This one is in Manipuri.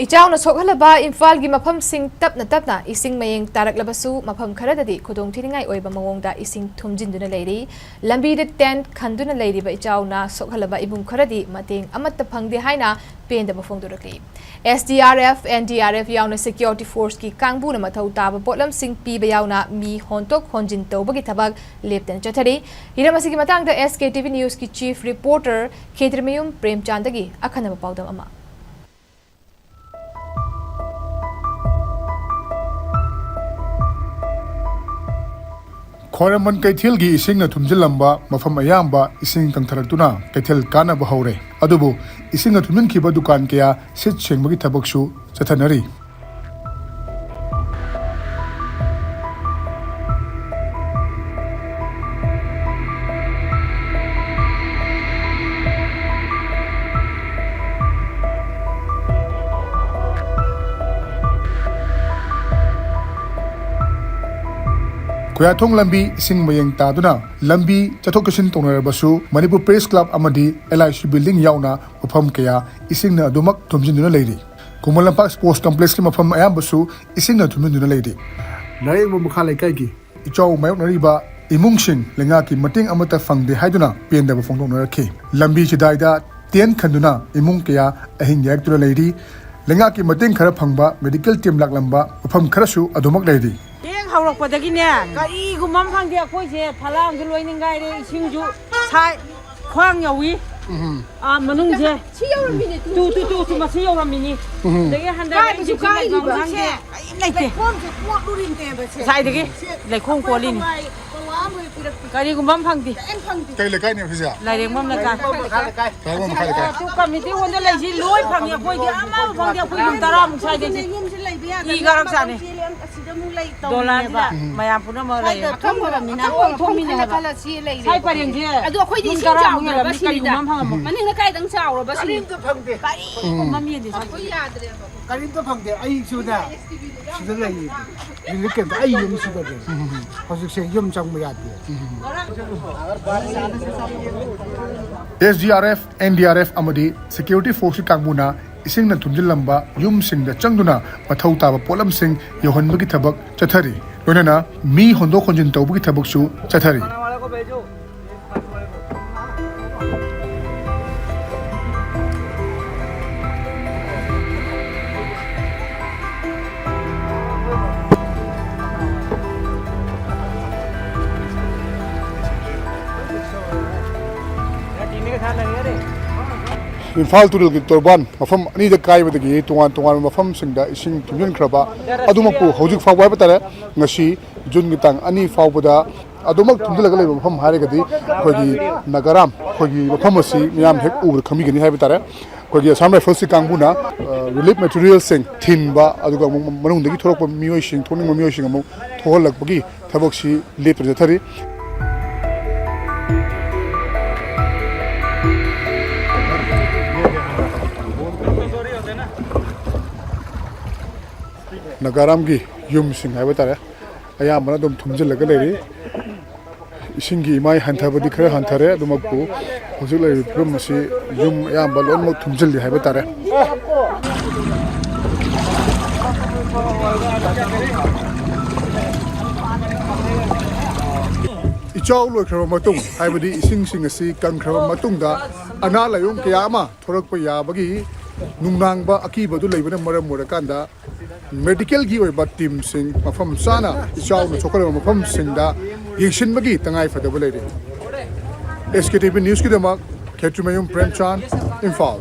Echaona sok-hallaba Imphal gi mapham sing tapna Esing mayeng taraklabasu mapham kharadadi khudong thiningai oiba mawongda ising thumjinduna leiri lambi de tent khanduna leiri ba Echaona sok-hallaba ibung kharadi mateng amatta phangde haina penda bafongdurakli SDRF NDRF yauna security force ki kangbu na mathau taba potlam sing pi ba yauna mi hontok honjin tawbagi thabak lepten chathari hiramasi ki matang da SKTV news ki chief reporter Khetrmayum Premchandagi akhana pawdam ama Khoraman kaithil gi ising na thumjilamba mafam ayamba ising tangtharakuna kaithil kana bahore adubu ising na thumin khiba dukan kya sit sengmagi thabaksu chathanari Kuyathong lambi ising mayeng taduna lambi chathokkasin tonarabasu Manipur Press Club amadi LIC building yauna mapham kaya ising na adumak thumjinduna leiri Kumalampak Sports Complex ki mapham ayambasu ising na thumjinduna leiri Nareng mukha laikai gi ichaw mayok nariba imungsing lenga ki mating amata fangde haiduna penda ba fongdong narakhi lambi chidaida ten khanduna imung kaya ahin yak tuna leiri lenga ki mating khara phangba medical team laklamba mapham kharasu adumak leiri haurakpadagine kari gumam phangde akhoi phalam ju loiningai re isingju sai khwang yawi manung je tu masi yoramini dege handa ju kai bangje laite sai dege laikhong kolin kari gumam phangdi kai lekai ne phisa laireng mam laka kai gum khai lekai tu committee honda laisi loi phangya khoi de ama phangde akhoi yum tara mu sai de i garak sane Dolan ba mayam puna mo lai thomina ba sai pareng je adu akhoi di sing jaw na ba sinida maning na kai dang chaw ro ba sin kari mami de akhoi yadre karim to phangde ai suda sida lai ni ken ai yum suda de hosik se yum chang ma yat SDRF NDRF amadi security force kangmuna ising na thumjilamba yum sing da changduna mathau taba polam sing yohanbagi thabak chathari lonana mi hondo khonjin tawbagi thabak su chathari Imphal to the Turban, from any the Kai with the gate to one Mafam Sinda, Ising to Yunkraba, Adumaku, Hojuk for Wabatara, Nashi, Junitang, Ani Fawada, Adumak to the from Harigadi, Kogi, Nagaram, Kogi, Pamasi, Miam Hek over Kamigani Habitara, Kogi, Sama Fosi Kanguna, relief materials sing, Tinba, Aduga Manung, the Gitor Mushing, Tony Mushing, Tola Bogi, Taboxi, later the Tari. Nagaramgi yum sing habatare ayamana dum thumjilaga leiri isingi mai hanthabadi khara hanthare dumakku hojik leiri prum si yum ayamba lonmok thumjilli habatare ichaw loikhra matung haibadi ising sing asi kangkhra matungda ana layong kayama thorakpa yabagi nungnangba akiba du leibana maram morakanda medical gi oiba team sing mafam sana ichaw na chokala mafam sing da yingsin bagi tangai fadaba leiri SKTV news ki damak Khetrmayum Premchand Imphal